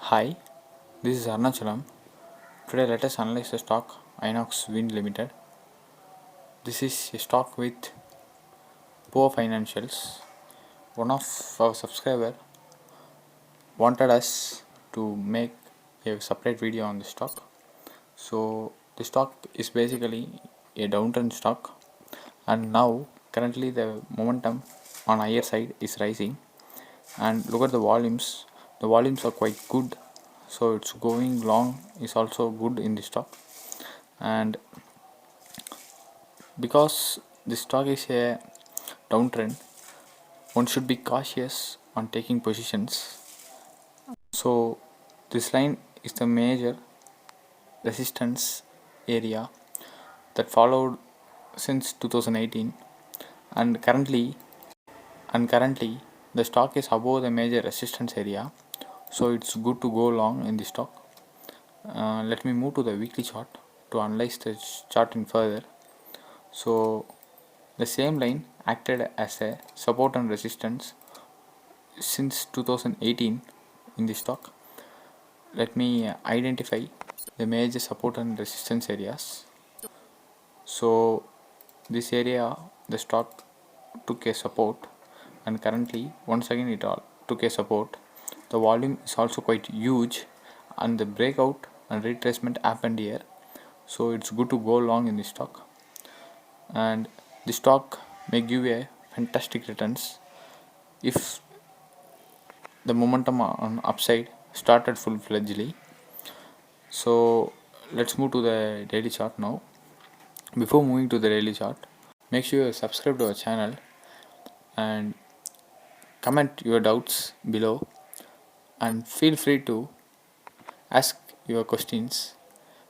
Hi, this is Arnachalam. Today let us analyze the stock Inox Wind Limited. This is a stock with poor financials. One of our subscriber wanted us to make a separate video on the stock. So the stock is basically a downtrend stock, and now currently the momentum on higher side is rising, and look at the volumes. The volumes are quite good, so it's going long is also good in the stock. And because the stock is a downtrend, one should be cautious on taking positions. So this line is the major resistance area that followed since 2018, and currently the stock is above the major resistance area, so it's good to go long in the stock. Let me move to the weekly chart to analyze the chart in further. So the same line acted as a support and resistance since 2018 in the stock. Let me identify the major support and resistance areas. So this area the stock took a support, and currently once again it took a support. The volume is also quite huge, and the breakout and retracement happened here, so it's good to go long in the stock. And the stock may give a fantastic returns if the momentum on upside started full-fledgedly. So let's move to the daily chart now. Before moving to the daily chart, make sure you subscribe to our channel and comment your doubts below, and feel free to ask your questions,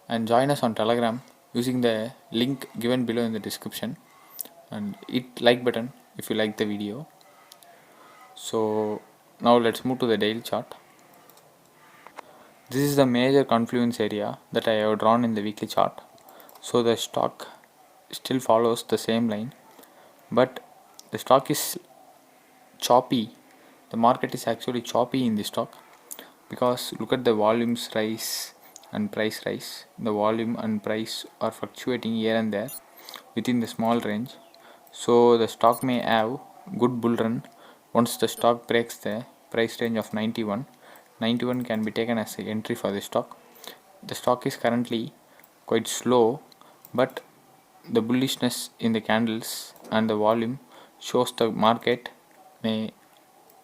and join us on Telegram using the link given below in the description, and hit like button if you like the video. So now let's move to the daily chart. This is the major confluence area that I have drawn in the weekly chart. So the stock still follows the same line, but the stock is choppy. The market is actually choppy in the stock, because look at the volumes rise and price rise. The volume and price are fluctuating here and there within the small range. So the stock may have good bull run. Once the stock breaks the price range of 91 can be taken as an entry for the stock. The stock is currently quite slow, but the bullishness in the candles and the volume shows the market may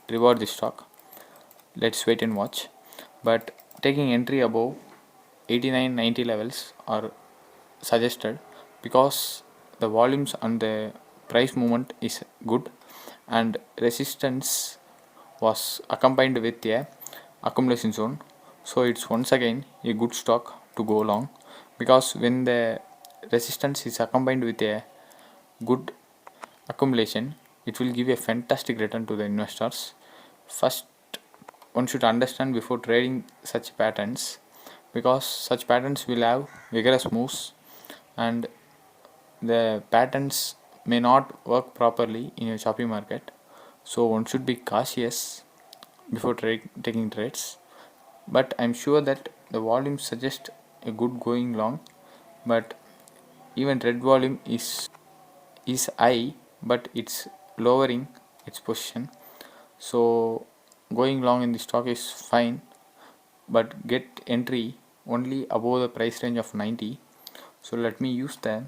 reward the stock. Let's wait and watch. But taking entry above 89-90 levels are suggested, because the volumes and the price movement is good, and resistance was accompanied with a accumulation zone. So it's once again a good stock to go long, because when the resistance is accompanied with a good accumulation, it will give a fantastic return to the investors. First, one should understand before trading such patterns, because such patterns will have vigorous moves, and the patterns may not work properly in a choppy market. So one should be cautious before taking trades. But I'm sure that the volume suggests a good going long, but even red volume is high, but it's lowering its position. So going long in the stock is fine, but get entry only above the price range of 90. So let me use the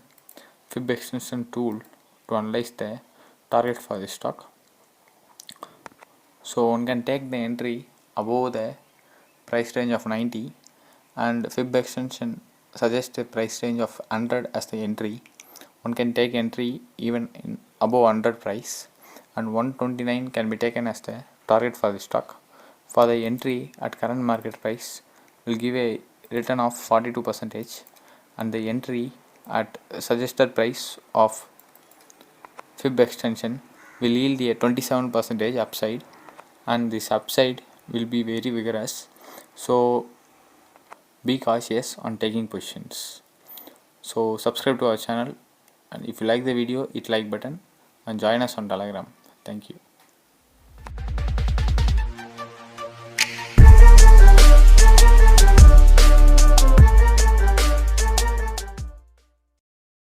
fib extension tool to analyze the target for the stock. So one can take the entry above the price range of 90, and fib extension suggests a price range of 100 as the entry. One can take entry even in above 100 price, and 129 can be taken as the target for the stock. For the entry at current market price will give a return of 42%, and the entry at suggested price of fib extension will yield a 27% upside, and this upside will be very vigorous. So be cautious on taking positions. So subscribe to our channel, and if you like the video, hit like button and join us on Telegram. Thank you.